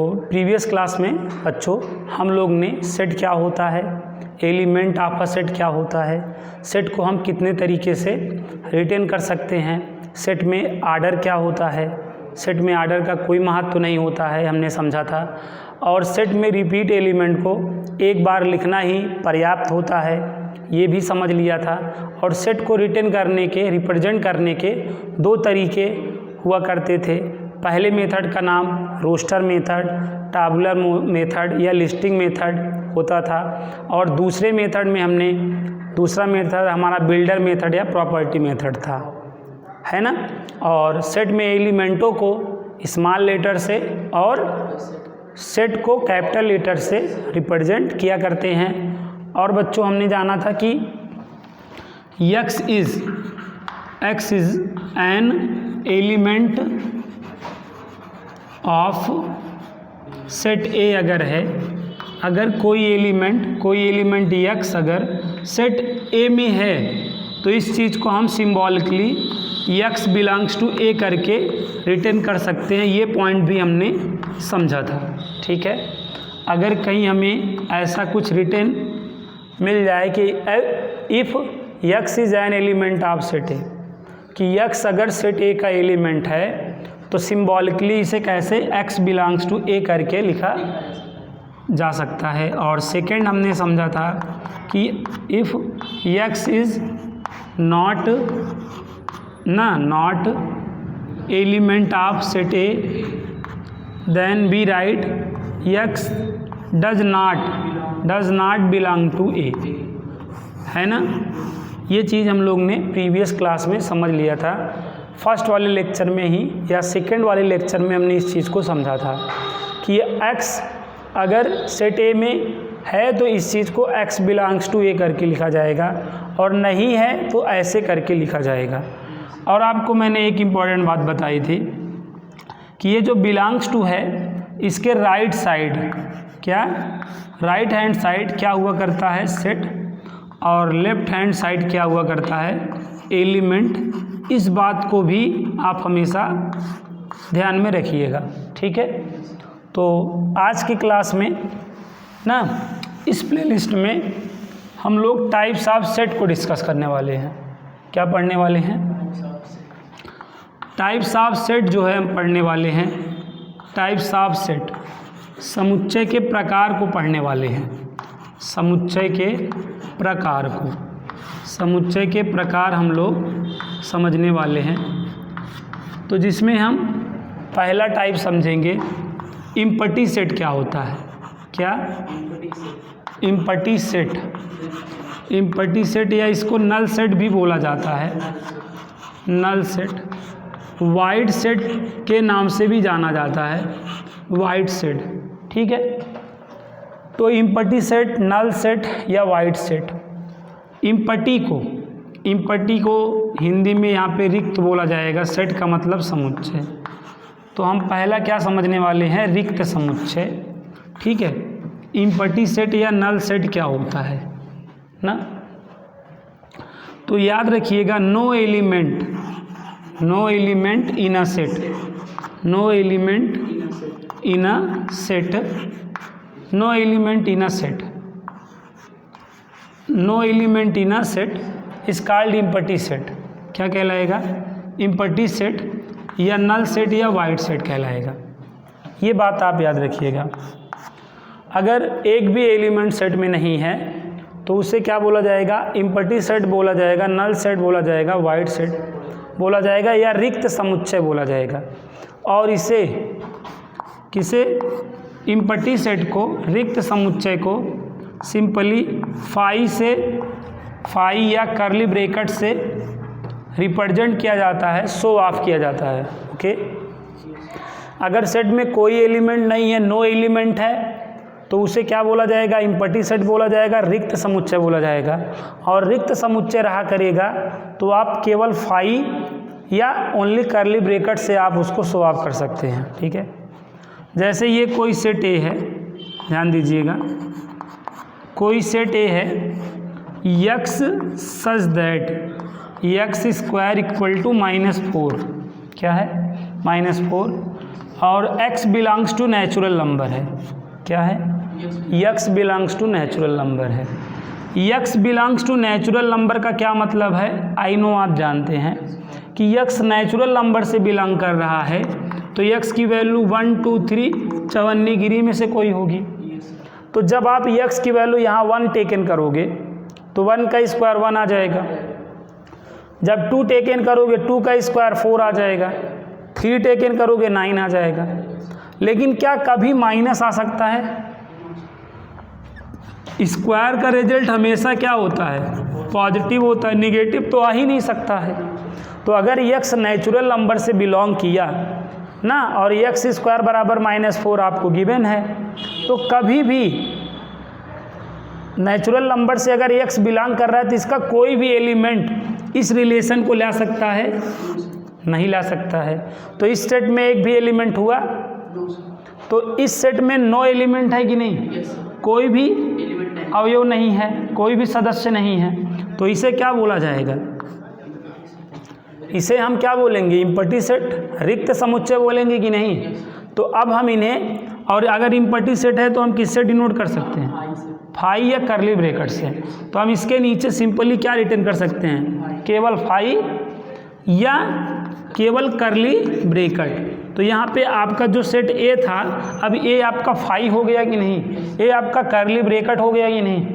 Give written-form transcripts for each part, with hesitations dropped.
Previous class में बच्चों हम लोग ने सेट क्या होता है, एलिमेंट ऑफ अ सेट क्या होता है, सेट को हम कितने तरीके से रिटेन कर सकते हैं, सेट में आर्डर क्या होता है, सेट में आर्डर का कोई महत्व नहीं होता है हमने समझा था, और सेट में रिपीट एलिमेंट को एक बार लिखना ही पर्याप्त होता है ये भी समझ लिया था। और सेट को रिटेन करने के, रिप्रेजेंट करने के दो तरीके हुआ करते थे। पहले मेथड का नाम रोस्टर मेथड, टाबुलर मेथड या लिस्टिंग मेथड होता था, और दूसरे मेथड में हमने दूसरा मेथड हमारा बिल्डर मेथड या प्रॉपर्टी मेथड था, है ना। और सेट में एलिमेंटों को स्मॉल लेटर से और सेट को कैपिटल लेटर से रिप्रेजेंट किया करते हैं। और बच्चों हमने जाना था कि x is an element of set ए अगर है, अगर कोई एलिमेंट x अगर सेट ए में है तो इस चीज़ को हम सिंबॉलिकली x बिलोंग्स टू ए करके रिटेन कर सकते हैं। ये पॉइंट भी हमने समझा था, ठीक है। अगर कहीं हमें ऐसा कुछ रिटेन मिल जाए कि if x is an element of set ए, कि x अगर सेट ए का एलिमेंट है तो सिंबॉलिकली इसे कैसे x बिलोंग्स टू ए करके लिखा जा सकता है। और सेकंड हमने समझा था कि if x is not element of set A then we write x does not belong to A, है ना। ये चीज़ हम लोग ने प्रीवियस क्लास में समझ लिया था। फर्स्ट वाले लेक्चर में ही या सेकंड वाले लेक्चर में हमने इस चीज़ को समझा था कि x अगर सेट ए में है तो इस चीज़ को x बिलोंग्स टू ए करके लिखा जाएगा, और नहीं है तो ऐसे करके लिखा जाएगा। और आपको मैंने एक इम्पॉर्टेंट बात बताई थी कि ये जो बिलोंग्स टू है इसके राइट साइड क्या, राइट हैंड साइड क्या हुआ करता है सेट, और लेफ्ट हैंड साइड क्या हुआ करता है एलिमेंट। इस बात को भी आप हमेशा ध्यान में रखिएगा, ठीक है। तो आज की क्लास में ना इस प्लेलिस्ट में हम लोग टाइप्स ऑफ सेट को डिस्कस करने वाले हैं। क्या पढ़ने वाले हैं? टाइप्स ऑफ सेट जो है हम पढ़ने वाले हैं। टाइप्स ऑफ सेट समुच्चय के प्रकार को पढ़ने वाले हैं। समुच्चय के प्रकार हम लोग समझने वाले हैं। तो जिसमें हम पहला टाइप समझेंगे इम्पटी सेट क्या होता है। क्या? इम्पटी सेट या इसको नल सेट भी बोला जाता है। नल सेट, वाइड सेट के नाम से भी जाना जाता है, वाइड सेट, ठीक है। तो इम्पटी सेट, नल सेट या वाइड सेट। इम्पटी को हिंदी में यहाँ पे रिक्त बोला जाएगा। सेट का मतलब समुच्चय। तो हम पहला क्या समझने वाले हैं? रिक्त समुच्चय, ठीक है। इम्पटी सेट या नल सेट क्या होता है ना। तो याद रखिएगा, no element in a set, no element in a set is called empty set. क्या कहलाएगा? इम्पटी सेट या नल सेट या वाइड सेट कहलाएगा। ये बात आप याद रखिएगा। अगर एक भी एलिमेंट सेट में नहीं है तो उसे क्या बोला जाएगा? इम्पटी सेट बोला जाएगा, नल सेट बोला जाएगा, वाइड सेट बोला जाएगा या रिक्त समुच्चय बोला जाएगा। और इसे किसे? इम्पटी सेट को, रिक्त समुच्चय को सिंपली फाई या कर्ली ब्रैकेट से रिप्रेजेंट किया जाता है, शो ऑफ किया जाता है, ओके। अगर सेट में कोई एलिमेंट नहीं है, नो एलिमेंट है, तो उसे क्या बोला जाएगा? इम्पटी सेट बोला जाएगा, रिक्त समुच्चय बोला जाएगा। और रिक्त समुच्चय रहा करेगा तो आप केवल फाई या ओनली कर्ली ब्रैकेट से आप उसको शो ऑफ कर सकते हैं, ठीक है। जैसे ये कोई सेट ए है, ध्यान दीजिएगा, कोई सेट ए है, x सच दैट x² = -4, क्या है? -4। और x belongs to natural number है। क्या है? x belongs to natural number है। x belongs to natural number का क्या मतलब है? आई नो आप जानते हैं कि x नेचुरल नंबर से बिलोंग कर रहा है, तो x की वैल्यू 1 2 3 54 में से कोई होगी। तो जब आप x की वैल्यू यहाँ 1 टेकन करोगे तो 1 का स्क्वायर 1 आ जाएगा। जब 2 टेकन करोगे 2 का स्क्वायर 4 आ जाएगा। 3 टेकन करोगे 9 आ जाएगा। लेकिन क्या कभी माइनस आ सकता है? स्क्वायर का रिजल्ट हमेशा क्या होता है? पॉजिटिव होता है, निगेटिव तो आ ही नहीं सकता है। तो अगर x नेचुरल नंबर से बिलोंग किया ना और x स्क्वायर बराबर -4 आपको गिवन है, तो कभी भी नेचुरल नंबर से अगर x बिलोंग कर रहा है तो इसका कोई भी एलिमेंट इस रिलेशन को ला सकता है? नहीं ला सकता है। तो इस सेट में एक भी एलिमेंट हुआ, तो इस सेट में नो एलिमेंट है कि नहीं? कोई भी अवयव नहीं है, कोई भी सदस्य नहीं है। तो इसे क्या बोला जाएगा? इसे हम क्या बोलेंगे? इम्पटी सेट, रिक्त समुच्चय बोलेंगे कि नहीं? तो अब हम इन्हें, और अगर इम्पटी सेट है तो हम किससे डिनोट कर सकते हैं? फाई या करली ब्रैकेट से। तो हम इसके नीचे सिंपली क्या रिटर्न कर सकते हैं? केवल फाई या केवल करली ब्रैकेट। तो यहाँ पे आपका जो सेट ए था, अब ए आपका फाई हो गया कि नहीं? ए आपका करली ब्रैकेट हो गया कि नहीं?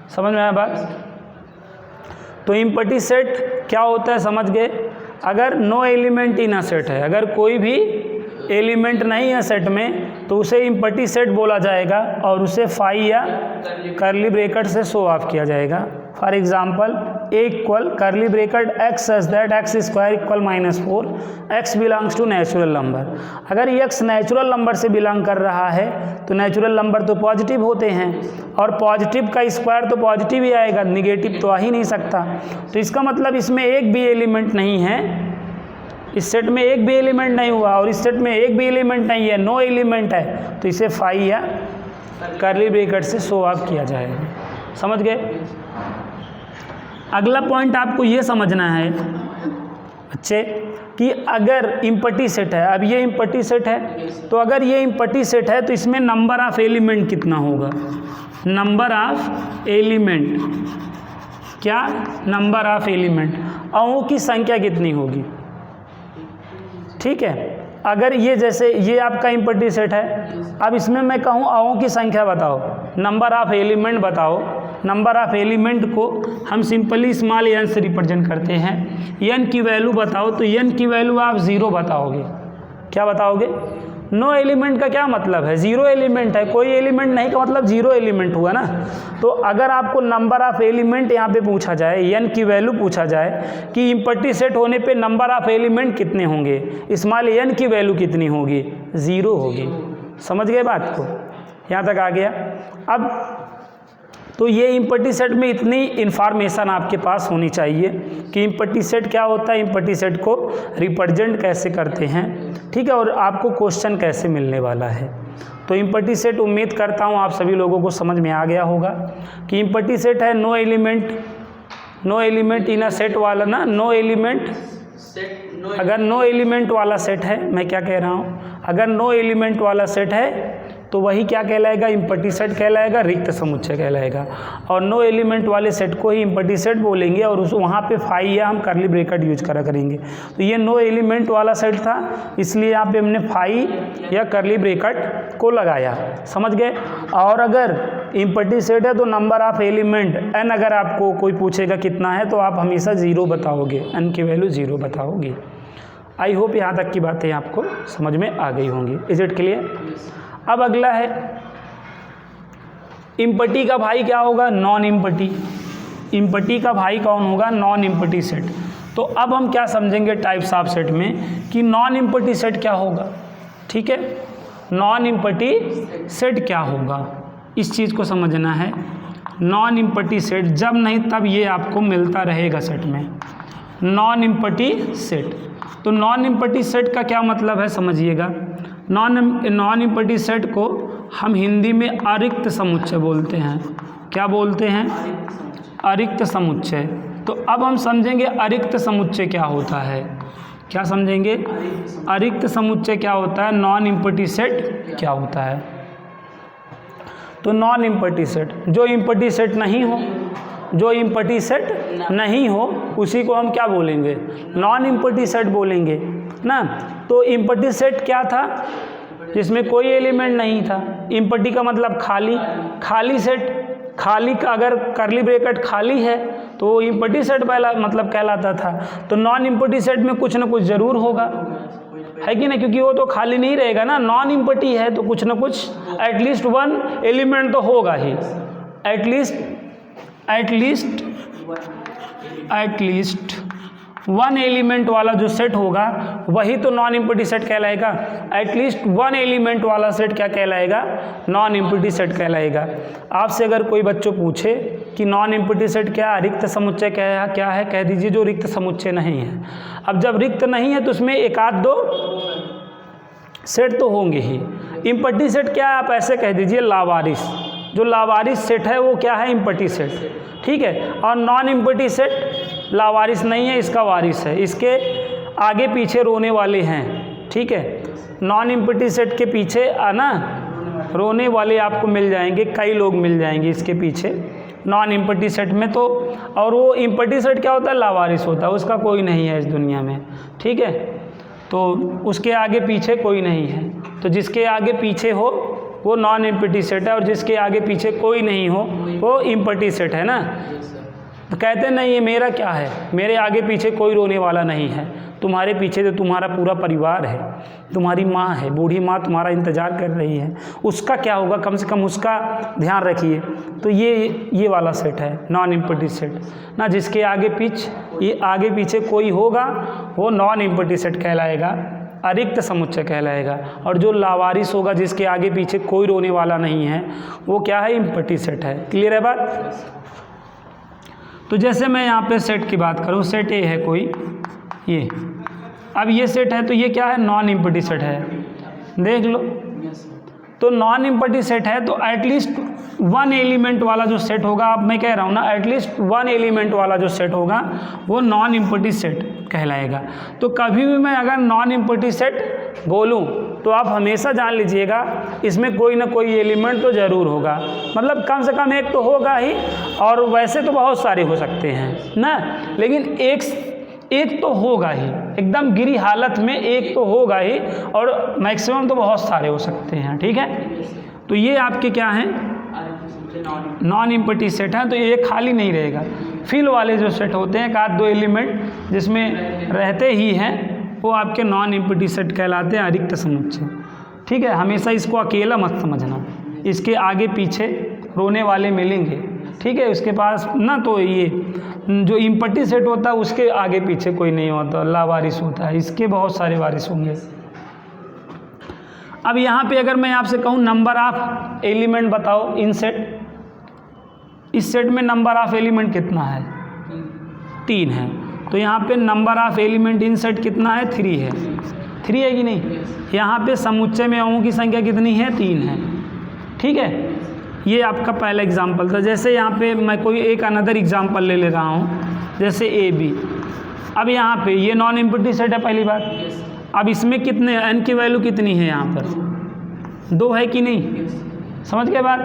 समझ में आया बात? तो इम्पटी सेट क्या होता है समझ गए? अगर no element in a set है, अगर कोई भी एलिमेंट नहीं है सेट में, तो उसे इम्पटी सेट बोला जाएगा और उसे फाई या करली ब्रैकेट से शो ऑफ किया जाएगा। For example A equal curly bracket x such that x square equal -4, x belongs to natural number. अगर x नेचुरल नंबर से बिलोंग कर रहा है तो नेचुरल नंबर तो पॉजिटिव होते हैं, और पॉजिटिव का स्क्वायर तो पॉजिटिव ही आएगा, निगेटिव तो आ ही नहीं सकता। तो इसका मतलब इसमें एक भी एलिमेंट नहीं है, इस सेट में एक भी एलिमेंट नहीं हुआ, और इस सेट में एक भी एलिमेंट नहीं है, नो एलिमेंट है, तो इसे फाई या करली ब्रैकेट से शो ऑफ किया जाएगा। समझ गए? अगला पॉइंट आपको ये समझना है बच्चे कि अगर इम्पटी सेट है, अब ये इम्पटी सेट है, तो अगर ये इम्पटी सेट है तो इसमें नंबर ऑफ एलिमेंट कितना होगा? नंबर ऑफ एलिमेंट, क्या? नंबर ऑफ एलिमेंट, अवों की संख्या कितनी होगी? ठीक है, अगर ये जैसे ये आपका इम्पटी सेट है, अब इसमें मैं कहूँ अवों की संख्या बताओ, नंबर ऑफ एलिमेंट बताओ। नंबर ऑफ एलिमेंट को हम सिंपली स्मॉल n से रिप्रेजेंट करते हैं। n की वैल्यू बताओ, तो n की वैल्यू आप 0 बताओगे। क्या बताओगे? नो एलिमेंट का क्या मतलब है? 0 एलिमेंट है, कोई एलिमेंट नहीं का मतलब 0 एलिमेंट हुआ ना। तो अगर आपको नंबर ऑफ एलिमेंट यहाँ पे पूछा जाए, n की वैल्यू पूछा जाए कि इम्पटी सेट होने पे नंबर ऑफ एलिमेंट कितने होंगे, स्मॉल n की वैल्यू कितनी होगी? 0 होगी। समझ गए बात को? यहाँ तक आ गया। अब तो ये इम्पटी सेट में इतनी इन्फॉर्मेशन आपके पास होनी चाहिए कि इम्पटी सेट क्या होता है, इम्पटी सेट को रिप्रेजेंट कैसे करते हैं, ठीक है, और आपको क्वेश्चन कैसे मिलने वाला है। तो इम्पटी सेट उम्मीद करता हूँ आप सभी लोगों को समझ में आ गया होगा कि इम्पटी सेट है no element in a set वाला ना, नो एलिमेंट सेट। अगर नो एलिमेंट वाला सेट है, मैं क्या कह रहा हूँ, अगर नो एलिमेंट वाला सेट है तो वही क्या कहलाएगा? इम्पटी सेट कहलाएगा, रिक्त समुच्चय कहलाएगा। और नो एलिमेंट वाले सेट को ही इम्पटी सेट बोलेंगे, और उस वहाँ पे फाई या हम करली ब्रैकेट यूज करा करेंगे। तो ये नो एलिमेंट वाला सेट था, इसलिए यहाँ पे हमने फाई या करली ब्रैकेट को लगाया। समझ गए? और अगर इम्पटी सेट है तो नंबर ऑफ एलिमेंट n अगर आपको कोई पूछेगा कितना है, तो आप हमेशा 0 बताओगे, n की वैल्यू 0 बताओगे। आई होप यहाँ तक की बातें आपको समझ में आ गई होंगी। Is it clear? अब अगला है इम्पटी का भाई क्या होगा? Non empty. इम्पटी का भाई कौन होगा? Non empty set. तो अब हम क्या समझेंगे टाइप्स ऑफ सेट में कि नॉन इम्पटी सेट क्या होगा। ठीक है, नॉन इम्पटी सेट क्या होगा, इस चीज़ को समझना है। नॉन इम्पटी सेट जब नहीं तब ये आपको मिलता रहेगा सेट में, नॉन इम्पटी सेट। तो नॉन इम्पटी सेट का क्या मतलब है समझिएगा। नॉन इम्पटी सेट को हम हिंदी में अरिक्त समुच्चय बोलते हैं। क्या बोलते हैं? अरिक्त समुच्चय। तो अब हम समझेंगे अरिक्त समुच्चय क्या होता है। क्या समझेंगे? अरिक्त समुच्चय क्या होता है, नॉन इम्पटी सेट क्या होता है। तो नॉन इम्पटी सेट, जो इम्पटी सेट नहीं हो, जो इम्पटी सेट नहीं हो उसी को हम क्या बोलेंगे, नॉन इम्पटी सेट बोलेंगे ना। तो इम्पटी सेट क्या था, जिसमें कोई एलिमेंट नहीं था। इम्पटी का मतलब खाली, खाली सेट, खाली का अगर करली ब्रैकेट खाली है तो वो इम्पटी सेट पहला मतलब कहलाता था। तो नॉन इम्पटी सेट में कुछ ना कुछ ज़रूर होगा, है कि नहीं, क्योंकि वो तो खाली नहीं रहेगा ना, नॉन इम्पटी है तो कुछ ना कुछ एटलीस्ट वन एलिमेंट तो होगा ही। एटलीस्ट वन एलिमेंट वाला जो सेट होगा वही तो नॉन इम्पटी सेट कहलाएगा। एटलीस्ट वन एलिमेंट वाला सेट क्या कहलाएगा, नॉन इम्पटी सेट कहलाएगा। आपसे अगर कोई बच्चों पूछे कि नॉन इम्पटी सेट क्या है, रिक्त समुच्चय क्या है, कह दीजिए जो रिक्त समुच्चय नहीं है। अब जब रिक्त नहीं है तो उसमें एक आध दो सेट तो होंगे ही। इम्पटी सेट क्या है, आप ऐसे कह दीजिए लावारिस, जो लावारिस सेट है वो क्या है, इम्पटी सेट, ठीक है। और नॉन इम्पटी सेट लावारिस नहीं है, इसका वारिस है, इसके आगे पीछे रोने वाले हैं, ठीक है। नॉन इम्पटी सेट के पीछे आना रोने वाले आपको मिल जाएंगे, कई लोग मिल जाएंगे इसके पीछे नॉन इम्पटी सेट में। तो और वो इम्पटी सेट क्या होता है, लावारिस होता है, उसका कोई नहीं है इस दुनिया में, ठीक है। तो उसके आगे पीछे कोई नहीं है, तो जिसके आगे पीछे हो वो नॉन इम्पटी सेट है, और जिसके आगे पीछे कोई नहीं हो वो इम्पटी सेट है ना। तो कहते नहीं ये मेरा क्या है, मेरे आगे पीछे कोई रोने वाला नहीं है, तुम्हारे पीछे तो तुम्हारा पूरा परिवार है, तुम्हारी माँ है, बूढ़ी माँ तुम्हारा इंतज़ार कर रही है, उसका क्या होगा, कम से कम उसका ध्यान रखिए। तो ये वाला सेट है नॉन इम्पटी सेट ना, जिसके आगे पीछे कोई होगा वो नॉन इम्पटी सेट कहलाएगा, अरिक्त समुच्चय कहलाएगा। और जो लावारिस होगा, जिसके आगे पीछे कोई रोने वाला नहीं है, वो क्या है, इम्पटी सेट है। क्लियर है बात? तो जैसे मैं यहाँ पे सेट की बात करूँ, सेट ए है कोई, ये अब ये सेट है तो ये क्या है, नॉन इम्पटी सेट है, देख लो। तो नॉन इम्पटी सेट है तो एटलीस्ट वन एलिमेंट वाला जो सेट होगा, अब मैं कह रहा हूँ ना, एटलीस्ट वन एलिमेंट वाला जो सेट होगा वो नॉन इम्पटी सेट कहलाएगा। तो कभी भी मैं अगर नॉन इम्पटी सेट बोलूँ तो आप हमेशा जान लीजिएगा इसमें कोई ना कोई एलिमेंट तो ज़रूर होगा, मतलब कम से कम एक तो होगा ही, और वैसे तो बहुत सारे हो सकते हैं ना, लेकिन एक तो होगा ही, एकदम गिरी हालत में एक तो होगा ही, और मैक्सिमम तो बहुत सारे हो सकते हैं, ठीक है। तो ये आपके क्या हैं, नॉन इम्पटी सेट हैं। तो ये खाली नहीं रहेगा, फिल वाले जो सेट होते हैं, एक आध दो एलिमेंट जिसमें रहते ही हैं, वो आपके नॉन इम्पटी सेट कहलाते हैं, अरिक्त समुच्चय, ठीक है। हमेशा इसको अकेला मत समझना, इसके आगे पीछे रोने वाले मिलेंगे, ठीक है। उसके पास ना, तो ये जो इम्पटी सेट होता है उसके आगे पीछे कोई नहीं होता, लावारिस होता है, इसके बहुत सारे वारिस होंगे। अब यहाँ पे अगर मैं आपसे कहूँ नंबर ऑफ एलिमेंट बताओ इन सेट, इस सेट में नंबर ऑफ एलिमेंट कितना है, 3 है। तो यहाँ पे number of element in set कितना है, 3 है, 3 है कि नहीं। यहाँ पे समुच्चय में अंगों की संख्या कितनी है, 3 है, ठीक है। ये आपका पहला एग्जाम्पल था। जैसे यहाँ पे मैं कोई एक अनदर एग्जाम्पल ले रहा हूँ, जैसे ए बी। अब यहाँ पे ये नॉन इम्पटी सेट है पहली बात। अब इसमें कितने एन की वैल्यू कितनी है, यहाँ पर 2 है कि नहीं, समझ गए बात।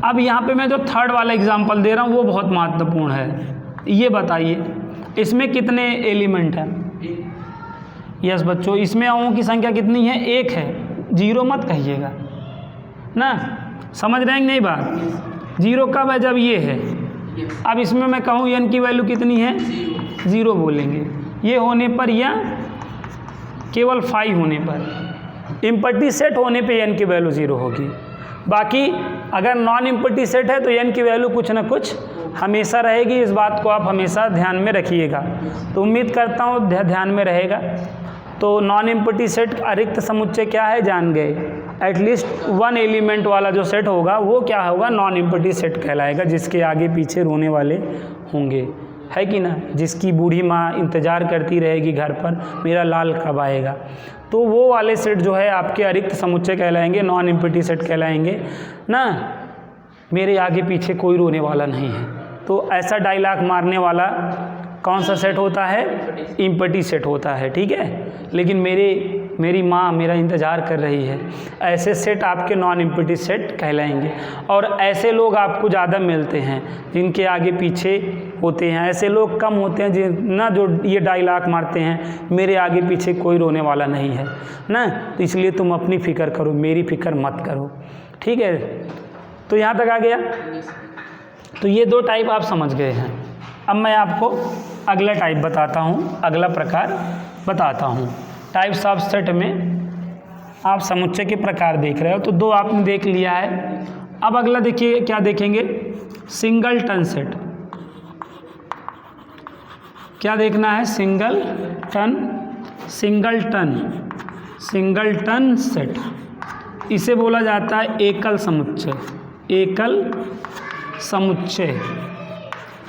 अब यहाँ पे मैं जो थर्ड वाला एग्जाम्पल दे रहा हूँ वो बहुत महत्वपूर्ण है। ये बताइए इसमें कितने एलिमेंट हैं। यस बच्चों, इसमें अंकों की संख्या कितनी है, 1 है, 0 मत कहिएगा ना, समझ रहे हैं नहीं बात। 0 कब है, जब ये है। अब इसमें मैं कहूँ एन की वैल्यू कितनी है, 0 बोलेंगे, ये होने पर या केवल 5 होने पर। इम्पटी सेट होने पे एन की वैल्यू 0 होगी, बाकी अगर नॉन इम्पटी सेट है तो एन की वैल्यू कुछ ना कुछ हमेशा रहेगी। इस बात को आप हमेशा ध्यान में रखिएगा। तो उम्मीद करता हूँ ध्यान में रहेगा। तो नॉन इम्पटी सेट अरिक्त समुच्चय क्या है, जान गए। एटलीस्ट वन एलिमेंट वाला जो सेट होगा वो क्या होगा, नॉन इम्पटी सेट कहलाएगा, जिसके आगे पीछे रोने वाले होंगे, है कि ना। जिसकी बूढ़ी माँ इंतज़ार करती रहेगी घर पर, मेरा लाल कब आएगा। तो वो वाले सेट जो है आपके अरिक्त समुच्चय कहलाएंगे, नॉन इम्पटी सेट कहलाएंगे ना। मेरे आगे पीछे कोई रोने वाला नहीं है। तो ऐसा डायलॉग मारने वाला कौन सा सेट होता है? इम्पटी सेट होता है, ठीक है। लेकिन मेरी माँ मेरा इंतज़ार कर रही है, ऐसे सेट आपके नॉन इम्पटी सेट कहलाएंगे। और ऐसे लोग आपको ज़्यादा मिलते हैं जिनके आगे पीछे होते हैं, ऐसे लोग कम होते हैं जो ये डायलॉग मारते हैं मेरे आगे पीछे कोई रोने वाला नहीं है ना। तो इसलिए तुम अपनी फ़िक्र करो, मेरी फ़िक्र मत करो, ठीक है। तो यहाँ तक आ गया। तो ये 2 टाइप आप समझ गए हैं। अब मैं आपको अगला टाइप बताता हूँ, अगला प्रकार बताता हूँ। टाइप्स ऑफ सेट में आप समुच्चय के प्रकार देख रहे हो, तो 2 आपने देख लिया है। अब अगला देखिए, क्या देखेंगे? Singleton set. क्या देखना है? Singleton set. इसे बोला जाता है एकल समुच्चय,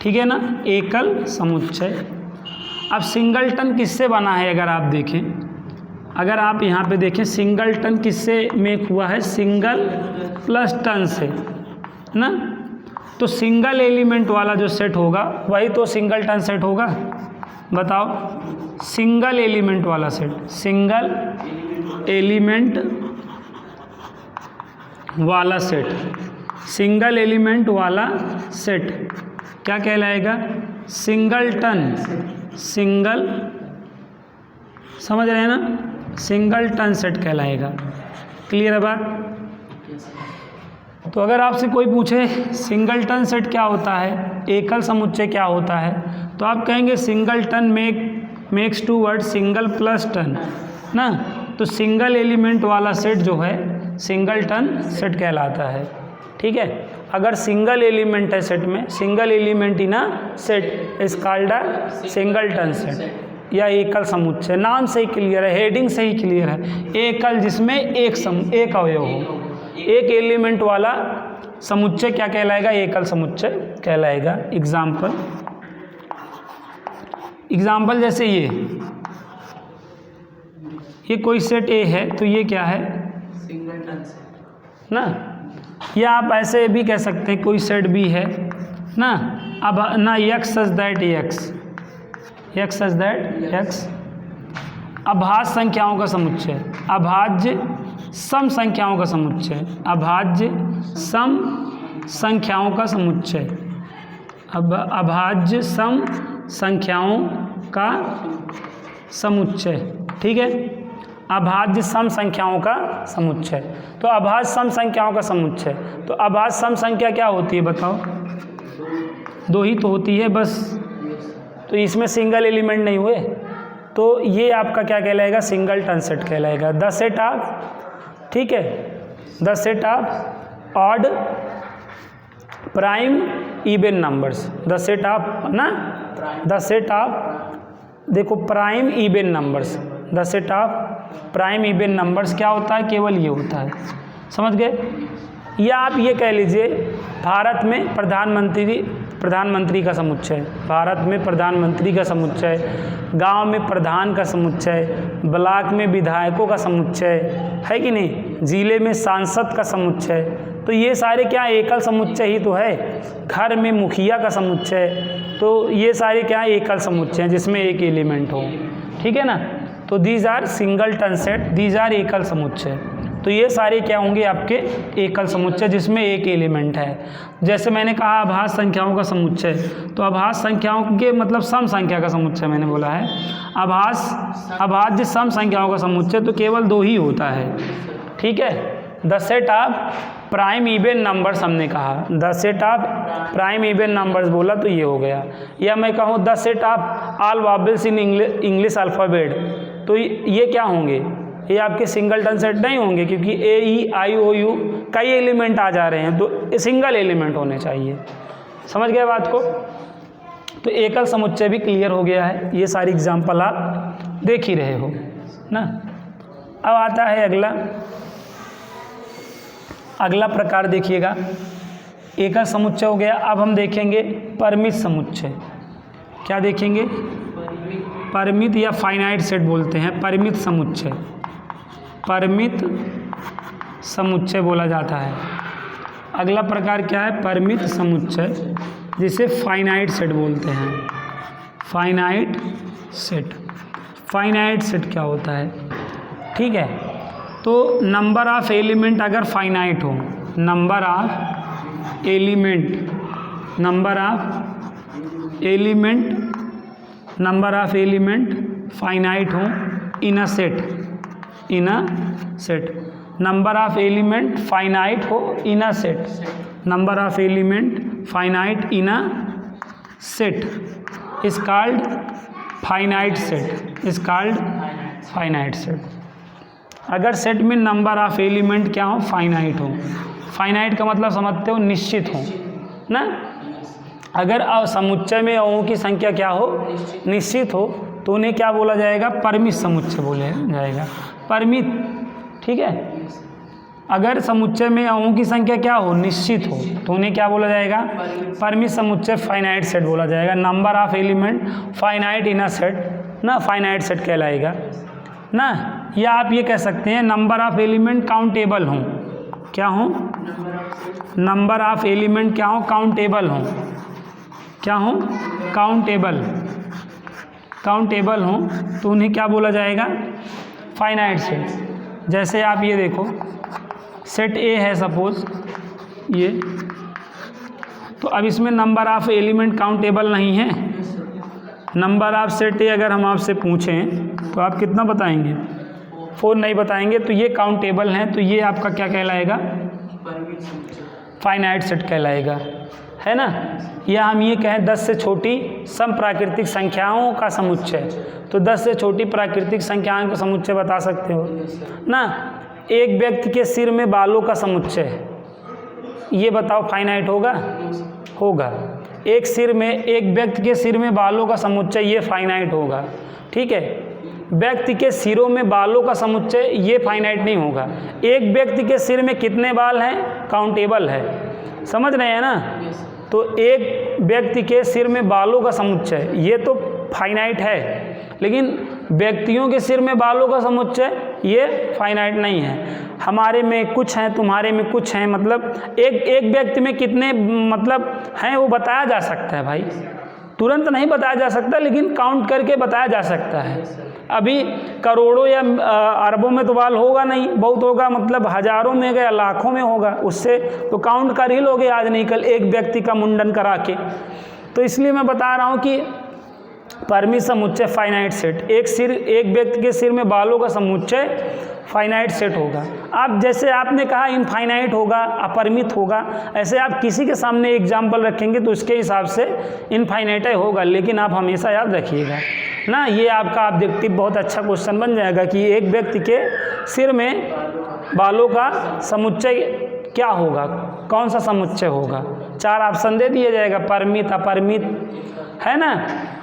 ठीक है ना, एकल समुच्चय। अब सिंगलटन किससे बना है? अगर आप देखें, अगर आप यहाँ पे देखें, सिंगलटन किससे मेक हुआ है? सिंगल प्लस टन से ना। तो सिंगल एलिमेंट वाला जो सेट होगा वही तो सिंगलटन सेट होगा। बताओ, सिंगल एलिमेंट वाला सेट, सिंगल एलिमेंट वाला सेट क्या कहलाएगा? सिंगलटन। समझ रहे हैं ना? सिंगलटन सेट कहलाएगा। क्लियर है बात? तो अगर आपसे कोई पूछे सिंगलटन सेट क्या होता है, एकल समुच्चय क्या होता है, तो आप कहेंगे singleton makes 2 word single plus ton ना। तो सिंगल एलिमेंट वाला सेट जो है सिंगलटन सेट कहलाता है, ठीक है। अगर सिंगल एलिमेंट है सेट में, single element in a set is called a singleton set या एकल समुच्चय। नाम से ही क्लियर है, हेडिंग से ही क्लियर है, एकल जिसमें एक अवयव हो, एक एलिमेंट वाला समुच्चय क्या कहलाएगा? एकल समुच्चय कहलाएगा। एग्जाम्पल जैसे ये कोई सेट ए है, तो ये क्या है? सिंगलटन सेट ना। या आप ऐसे भी कह सकते हैं कोई सेट भी है ना। अब ना एक्स सच दैट एक्स अभाज्य संख्याओं का समुच्चय, अभाज्य सम संख्याओं का समुच्चय, अभाज्य सम संख्याओं का समुच्चय, अभाज्य सम संख्याओं का समुच्चय, ठीक है। अभाज्य सम संख्याओं का समुच्चय। तो अभाज्य सम संख्याओं का समुच्चय, तो अभाज्य सम संख्या क्या होती है? बताओ, 2 ही तो होती है बस। तो इसमें सिंगल एलिमेंट नहीं हुए, तो ये आपका क्या कहलाएगा? सिंगलटन सेट कहलाएगा। द सेट ऑफ, ठीक है, the set of odd prime even numbers, the set of ना, द सेट ऑफ देखो prime even numbers, the set of prime even numbers क्या होता है? केवल ये होता है। समझ गए? या आप ये कह लीजिए भारत में प्रधानमंत्री का समुच्चय, भारत में प्रधानमंत्री का समुच्चय, गांव में प्रधान का समुच्चय, ब्लॉक में विधायकों का समुच्चय है कि नहीं, जिले में सांसद का समुच्चय। तो ये सारे क्या एकल समुच्चय ही तो है। घर में मुखिया का समुच्चय, तो ये सारे क्या एकल समुच्चय हैं जिसमें एक एलिमेंट हो, ठीक है ना। तो these are singleton set, these are एकल समुच्चय। तो ये सारे क्या होंगे? आपके एकल समुच्चय जिसमें एक एलिमेंट है। जैसे मैंने कहा अभाज्य संख्याओं का समुच्चय, तो अभाज्य संख्याओं के मतलब सम संख्या का समुच्चय मैंने बोला है। अभाज्य सम संख्याओं का समुच्चय तो केवल 2 ही होता है, ठीक है। The set of prime even numbers हमने कहा, the set of prime even numbers बोला तो ये हो गया। या मैं कहूँ the set of all vowels in English alphabet, तो ये क्या होंगे? ये आपके सिंगलटन सेट नहीं होंगे, क्योंकि ए ई आई ओ यू कई एलिमेंट आ जा रहे हैं, तो सिंगल एलिमेंट होने चाहिए। समझ गए बात को? तो एकल समुच्चय भी क्लियर हो गया है। ये सारी एग्जाम्पल आप देख ही रहे हो ना। अब आता है अगला प्रकार देखिएगा। एकल समुच्चय हो गया। अब हम देखेंगे परिमित समुच्चय। क्या देखेंगे? परिमित या फाइनाइट सेट बोलते हैं, परिमित समुच्चय, परिमित समुच्चय बोला जाता है। अगला प्रकार क्या है? परिमित समुच्चय, जिसे फाइनाइट सेट बोलते हैं, फाइनाइट सेट। फाइनाइट सेट क्या होता है? ठीक है, तो नंबर ऑफ एलिमेंट अगर फाइनाइट हो, number of element, number of element finite हो in a set, in a set, number of element finite हो in a set, number of element finite in a set is called finite set, is called finite set. अगर set में number of element क्या हो? Finite हो। Finite का मतलब समझते हो? निश्चित हो ना। अगर समुच्चय में अवों की संख्या क्या हो? निश्चित हो, तो उन्हें क्या बोला जाएगा? परिमित समुच्चय बोला जाएगा, परिमित। ठीक है, अगर समुच्चय में अवों की संख्या क्या हो? निश्चित हो, तो उन्हें क्या बोला जाएगा? परिमित समुच्चय, फाइनाइट सेट बोला जाएगा। Number of element finite in a set ना फाइनाइट सेट कहलाएगा ना। या आप ये कह सकते हैं नंबर ऑफ एलिमेंट काउंटेबल हों, क्या हों? नंबर ऑफ एलिमेंट क्या हो? काउंटेबल हों, क्या हों? काउंटेबल, काउंटेबल हों, तो उन्हें क्या बोला जाएगा? Finite set. जैसे आप ये देखो, सेट ए है सपोज ये, तो अब इसमें नंबर ऑफ एलिमेंट काउंटेबल नहीं है। नंबर ऑफ सेट ए अगर हम आपसे पूछें तो आप कितना बताएंगे? 4 नहीं बताएंगे, तो ये काउंटेबल हैं, तो ये आपका क्या कहलाएगा? फाइनाइट सेट कहलाएगा, है ना। या हम ये कहें 10 से छोटी सम प्राकृतिक संख्याओं का समुच्चय, तो 10 से छोटी प्राकृतिक संख्याओं का समुच्चय बता सकते हो ना। एक व्यक्ति के सिर में बालों का समुच्चय, ये बताओ फाइनाइट होगा? होगा। एक व्यक्ति के सिर में बालों का समुच्चय, ये फाइनाइट होगा। ठीक है, व्यक्ति के सिरों में बालों का समुच्चय ये फाइनाइट नहीं होगा। एक व्यक्ति के सिर में कितने बाल हैं? काउंटेबल है, समझ रहे हैं ना। तो एक व्यक्ति के सिर में बालों का समुच्चय ये तो फाइनाइट है, लेकिन व्यक्तियों के सिर में बालों का समुच्चय ये फाइनाइट नहीं है। हमारे में कुछ हैं, तुम्हारे में कुछ हैं, मतलब एक व्यक्ति में कितने मतलब हैं वो बताया जा सकता है भाई, तुरंत नहीं बताया जा सकता, लेकिन काउंट करके बताया जा सकता है। अभी करोड़ों या अरबों में तो बाल होगा नहीं, बहुत होगा मतलब हजारों में या लाखों में होगा, उससे तो काउंट कर ही लोगे आज नहीं कल एक व्यक्ति का मुंडन करा के। तो इसलिए मैं बता रहा हूँ कि परिमित समुच्चय फाइनाइट सेट, एक व्यक्ति के सिर में बालों का समुच्चय फाइनाइट सेट होगा। आप जैसे आपने कहा इनफाइनाइट होगा, अपरिमित होगा, ऐसे आप किसी के सामने एग्जाम्पल रखेंगे तो उसके हिसाब से इनफाइनाइट होगा। लेकिन आप हमेशा याद रखिएगा ना, ये आपका ऑब्जेक्टिव बहुत अच्छा क्वेश्चन बन जाएगा कि एक व्यक्ति के सिर में बालों का समुच्चय क्या होगा, कौन सा समुच्चय होगा। 4 ऑप्शन दे दिया जाएगा, परिमित, अपरिमित, है ना,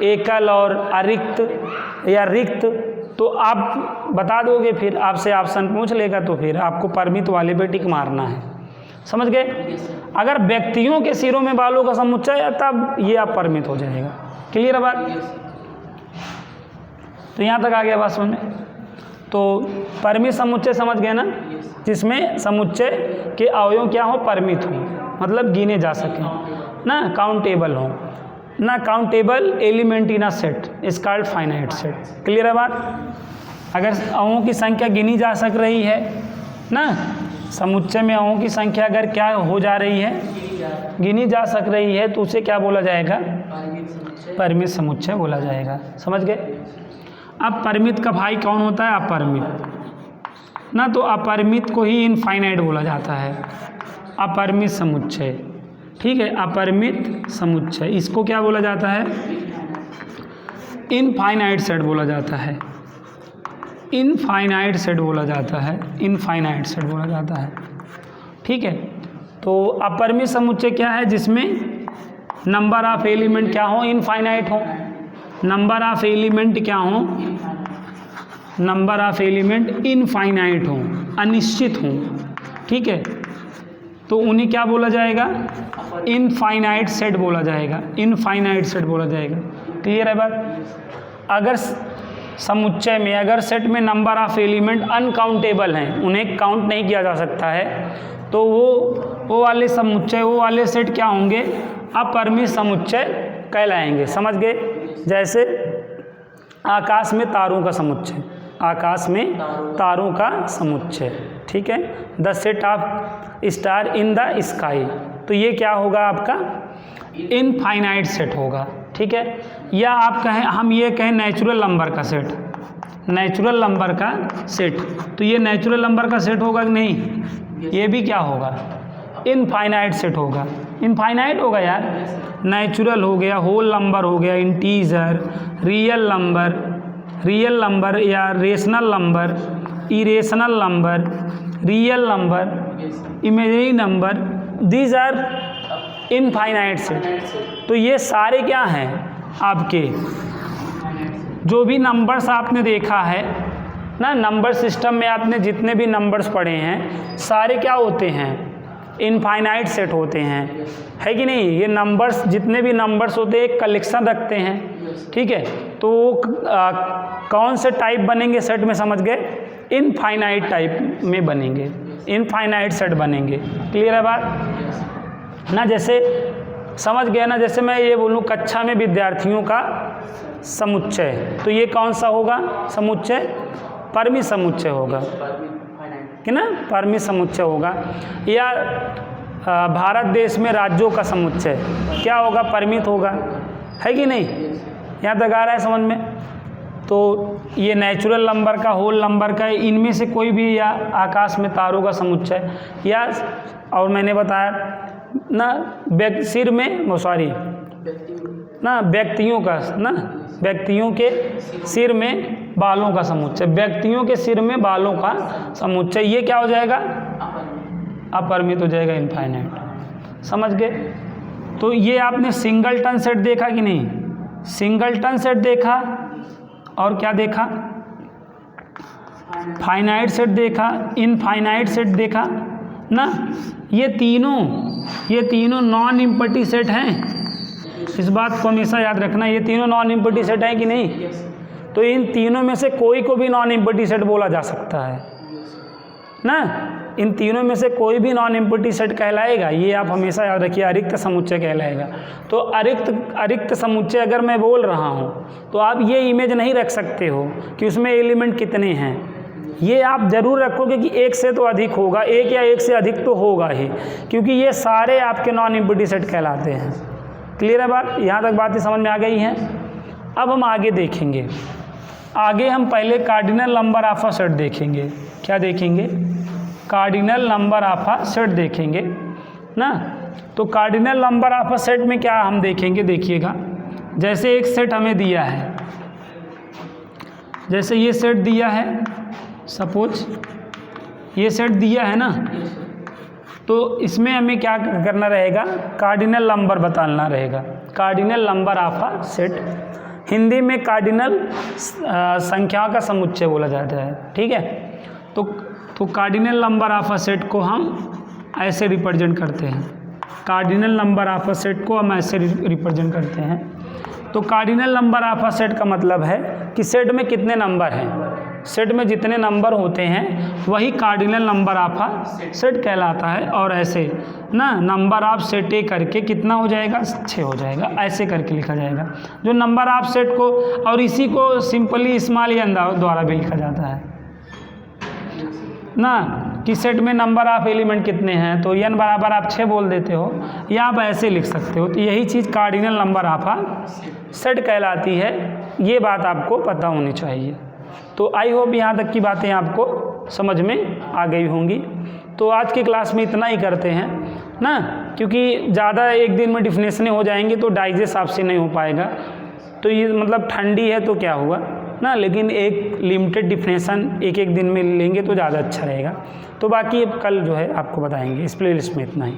एकल और अरिक्त या रिक्त। तो आप बता दोगे, फिर आपसे ऑप्शन पूछ लेगा तो फिर आपको परिमित वाले पे टिक मारना है, समझ गए। अगर व्यक्तियों के सिरों में बालों का समुच्चय है तब ये आप परिमित हो जाएगा। क्लियर है बात? तो यहाँ तक आ गया बात समझ में। तो परिमित समुच्चय समझ गए ना, जिसमें समुच्चय के अवयव क्या हो? परिमित हो, मतलब गिने जा सकें ना, काउंटेबल हो ना। Countable element in a set is called finite set. Clear है बात? अगर अवों की संख्या गिनी जा सक रही है ना, समुच्चय में अवों की संख्या अगर क्या हो जा रही है? गिनी जा सक रही है, तो उसे क्या बोला जाएगा? परिमित समुच्चय बोला जाएगा। समझ गए? अब परिमित का भाई कौन होता है? अपरिमित ना। तो अपरिमित को ही इनफाइनाइट बोला जाता है, अपरिमित समुच्चय। ठीक है, अपरिमित समुच्चय, इसको क्या बोला जाता है? इनफाइनाइट सेट बोला जाता है, इनफाइनाइट सेट बोला जाता है, इनफाइनाइट सेट बोला जाता है। ठीक है, तो अपरिमित समुच्चय क्या है? जिसमें नंबर ऑफ एलिमेंट क्या हो? इनफाइनाइट हो। नंबर ऑफ एलिमेंट क्या हो? नंबर ऑफ एलिमेंट इनफाइनाइट हो, अनिश्चित हो। ठीक है, तो उन्हें क्या बोला जाएगा? इनफाइनाइट सेट बोला जाएगा, इनफाइनाइट सेट बोला जाएगा। क्लियर है बात? अगर समुच्चय में, अगर सेट में नंबर ऑफ एलिमेंट अनकाउंटेबल हैं, उन्हें काउंट नहीं किया जा सकता है, तो वो वाले समुच्चय, वो वाले सेट क्या होंगे? अपरिमित समुच्चय कहलाएंगे। समझ गए? जैसे आकाश में तारों का समुच्चय, आकाश में तारों का समुच्चय, ठीक है। The set of star in the sky, तो ये क्या होगा आपका इनफाइनाइट सेट होगा, ठीक है। या आप कहें, हम ये कहें नेचुरल नंबर का सेट, नेचुरल नंबर का सेट, तो ये नेचुरल नंबर का सेट होगा कि नहीं, ये भी क्या होगा इनफाइनाइट सेट होगा, इनफाइनाइट होगा यार। नेचुरल हो गया, होल नंबर हो गया, इंटीजर, रियल नंबर या rational number, irrational number, real number, imaginary number, these are infinite set. तो ये सारे क्या हैं आपके, जो भी नंबर्स आपने देखा है ना, नंबर सिस्टम में आपने जितने भी नंबर्स पढ़े हैं सारे क्या होते हैं इनफाइनाइट सेट होते हैं, है कि नहीं। ये नंबर्स, जितने भी नंबर्स होते हैं एक कलेक्शन रखते हैं, ठीक है। तो कौन से टाइप बनेंगे सेट में, समझ गए, इनफाइनाइट टाइप में बनेंगे, इनफाइनाइट सेट बनेंगे। क्लियर है बात ना। जैसे समझ गए ना, जैसे मैं ये बोलूँ कक्षा में विद्यार्थियों का समुच्चय, तो ये कौन सा होगा समुच्चय, परमी समुच्चय होगा कि ना, परमी समुच्चय होगा। या भारत देश में राज्यों का समुच्चय क्या होगा, परिमित होगा, है कि नहीं। यहाँ तक आ रहा है समझ में। तो ये नेचुरल नंबर का, होल नंबर का, इनमें से कोई भी, या आकाश में तारों का समुच्चय, या और मैंने बताया ना सिर में सॉरी ना व्यक्तियों का ना, व्यक्तियों के सिर में बालों का समुच्चय, व्यक्तियों के सिर में बालों का समुच्चय, ये क्या हो जाएगा अपरिमित हो जाएगा, इनफाइनाइट। समझ गए। तो ये आपने सिंगलटन सेट देखा कि नहीं, सिंगलटन सेट देखा, और क्या देखा, फाइनाइट सेट देखा, इनफाइनाइट सेट देखा ना। ये तीनों नॉन इम्पटी सेट हैं, इस बात को हमेशा याद रखना, ये तीनों नॉन इम्पटी सेट हैं कि नहीं। तो इन तीनों में से कोई को भी नॉन इम्पटी सेट बोला जा सकता है ना, इन तीनों में से कोई भी नॉन इम्पटी सेट कहलाएगा, ये आप हमेशा याद रखिए, अरिक्त समुच्चय कहलाएगा। तो अरिक्त समुच्चय अगर मैं बोल रहा हूँ तो आप ये इमेज नहीं रख सकते हो कि उसमें एलिमेंट कितने हैं, ये आप ज़रूर रखोगे कि एक से तो अधिक होगा, एक या एक से अधिक तो होगा ही, क्योंकि ये सारे आपके नॉन इम्पटी सेट कहलाते हैं। क्लियर है बात, यहाँ तक बातें समझ में आ गई हैं। अब हम आगे देखेंगे, आगे हम पहले cardinal number of a set देखेंगे। क्या देखेंगे, cardinal number of a set देखेंगे ना। तो cardinal number of a set में क्या हम देखेंगे, देखिएगा, जैसे एक सेट हमें दिया है, जैसे ये सेट दिया है, सपोज ये सेट दिया है ना, तो इसमें हमें क्या करना रहेगा, कार्डिनल नंबर बताना रहेगा, cardinal number of a set. Hindi में कार्डिनल संख्याओं का समुच्चय बोला जाता है, ठीक है। तो cardinal number of a set को हम ऐसे रिप्रेजेंट करते हैं, cardinal number of a set को हम ऐसे रिप्रेजेंट करते हैं। तो cardinal number of a set का मतलब है कि सेट में कितने नंबर हैं, सेट में जितने नंबर होते हैं वही cardinal number of a set कहलाता है। और ऐसे ना नंबर ऑफ सेट ए करके कितना हो जाएगा, 6 हो जाएगा, ऐसे करके लिखा जाएगा जो नंबर ऑफ सेट को। और इसी को सिंपली स्मॉल एन द्वारा भी लिखा जाता है ना, कि सेट में नंबर ऑफ एलिमेंट कितने हैं, तो n बराबर आप 6 बोल देते हो, या आप ऐसे लिख सकते हो। तो यही चीज़ cardinal number of a set कहलाती है, ये बात आपको पता होनी चाहिए। तो आई होप यहाँ तक की बातें आपको समझ में आ गई होंगी। तो आज की क्लास में इतना ही करते हैं ना, क्योंकि ज़्यादा एक दिन में डिफिनेशनें हो जाएंगी तो डाइजेस्ट आपसे नहीं हो पाएगा। तो ये मतलब ठंडी है तो क्या हुआ ना, लेकिन एक लिमिटेड डिफिनेशन एक एक दिन में लेंगे तो ज़्यादा अच्छा रहेगा। तो बाकी अब कल जो है आपको बताएंगे। इस प्लेलिस्ट में इतना ही।